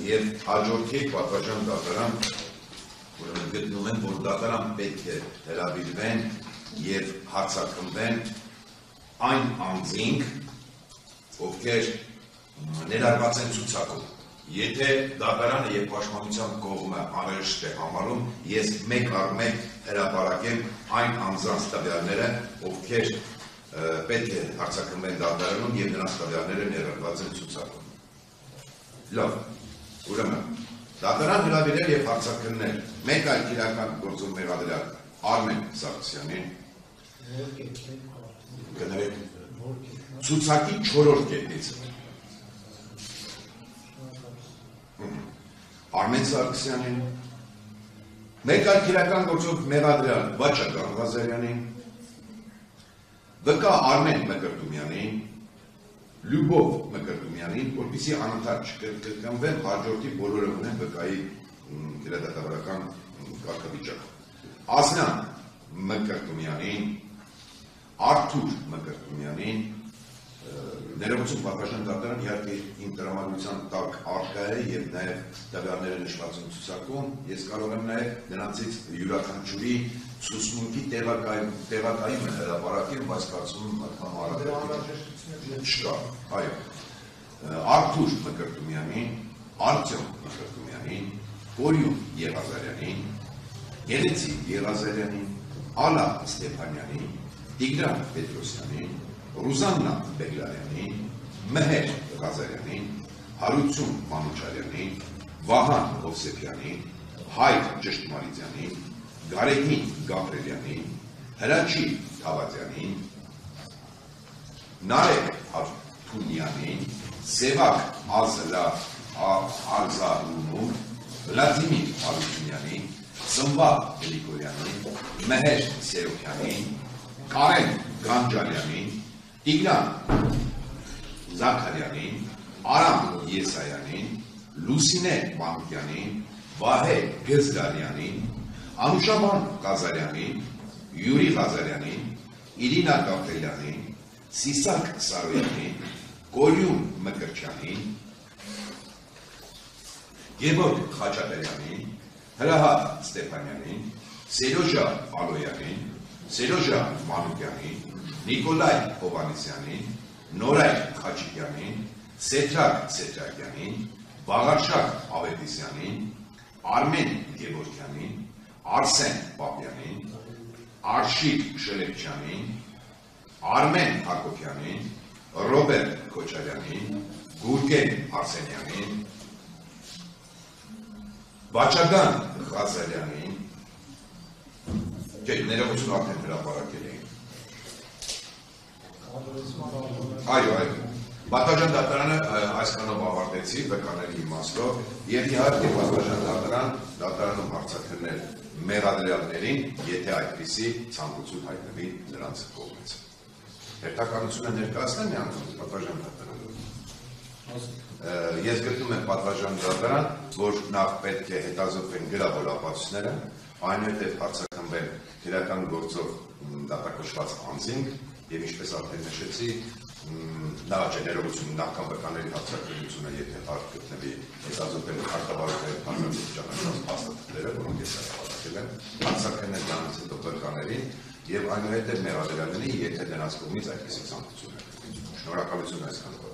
եւ հաջորդի պատվաժան դատարան գտնում են, որ դատարան պետք է հրավիրվեն եւ հարցակնվեն այն անձինք, ովքեր ներառված են ցուցակում։ Եթե դատարանը եւ պաշտպանության կողմը անհրաժեշտ է համարում, ես մեկ առ մեկ հրապարակեմ այն անձանց տվյալները, ովքեր պետք է հարցակնվեն դատարանում եւ նրանց տվյալները ներառված են ցուցակում։ Լավ, ուրեմն դատարան հրավիրել եւ հարցակննել մեկ այլ քրեական գործում մեղադրյալ Արմեն Սարգսյանին ցուցակի 4-րդ կետից Արմեն Սարգսյանին, մեկ այլ քրեական գործով մեղադրյալ Վաչագան Ղազարյանին, վկա Արմեն Մկրտումյանին, Լյուբով Մկրտումյանին, որպեսզի անընդհատ չկրկնվեն հաջորդի բոլորը ունեն վկայի իրադարձական կարգավիճակ։ Ազնան Մկրտումյանին, Արթուր Մկրտումյանին, ներողություն պատվաժան դատարան իհարկե իմ տրամադրության տակ առկա է եւ նաեւ տվյալները նշված են ցուցակում, ես կարող եմ նաեւ նրանցից յուրաքանչյուրի ցուցմունքի տեղակայումը հրապարակել, բայց կարծում եմ այդքան հարաբերություն չկա։ Այո։ Արթուր Մկրտումյանին, Արտյոմ Մկրտումյանին, Կորյուն Եղազարյանին, Գելեցի Եղազարյանին, Ալա Ստեփանյանին, Տիգրան Պետրոսյանին, Ռուզաննա Բեգլարյանին, Մհեր Ղազարյանին, Հարություն Մանուչարյանին, Վահան Հովսեփյանին, Հայր Ճշտմարիցյանին, Գարեգին Գաբրելյանին, Հրաչի Թավադյանին, Նարեկ Թունյանին, Սևակ Ալզարունուն, Վլադիմիր Հարությունյանին, Սմբատ Էլիկոյանին, Մհեր Սերոքյանին, Կարեն Գանջալյանին, Տիգրան Զաքարյանին, Արամ Եսայանին, Լուսինե Մանուկյանին, Վահե Գզդարյանին, Անուշաբան Ղազարյանին, Յուրի Ղազարյանին, Իրինա Գաբրելյանին, Սիսակ Սարոյանին, Կորյուն Մկրտչյանին, Գևորգ Խաչատրյանին, Հրահատ Ստեփանյանին, Սերոժա Ալոյանին, Սերոժա Մանուկյանին, Նիկոլայ Հովանեսյանին, Նորայ Խաչիկյանին, Սեթրակ Սեթրակյանին, Վաղարշակ Ավետիսյանին, Արմեն Գևորգյանին, Արսեն Պապյանին, Արշիկ Շելեփչյանին, Արմեն Հակոբյանին, Ռոբերտ Քոչարյանին, Գուրգեն Արսենյանին, Վաչագան Ղազարյանին, ներողություն արդեն հրապարակել էին։ Այո, Պատվաժան դատարանը այսքանով ավարտեցի վկաների իմաստով եւ իհարկե պատվաժան դատարանում հարցակրնել մեղադրյալներին, եթե այդպիսի ցանկություն հայտնվի նրանց կողմից։ Հերթականությունը ներկայացնեմ միանգամից պատվաժան դատարանում։ Ես գտնում եմ պատվաժան դատարան, որ նախ պետք է հետազոտվեն գրավոր ապացույցները, այնուհետև հարցակնվեն քրեական գործով դատակոչված անձինք եւ ինչպես արդեն նշեցի, ներողություն նախքան վկաների հարցակրությունը, եթե հարկ գտնվի հետազոտելու քարտավարության հանրապետության փաստաթղթերը, որոնք ես հրապարակել եմ, հարցակրնել նրանց հետո վկաներին եւ այնուհետև մեղադրյալներին, եթե նրանց կողմից այդպիսի ցանկություն է։ Շնորհակալություն այսքան։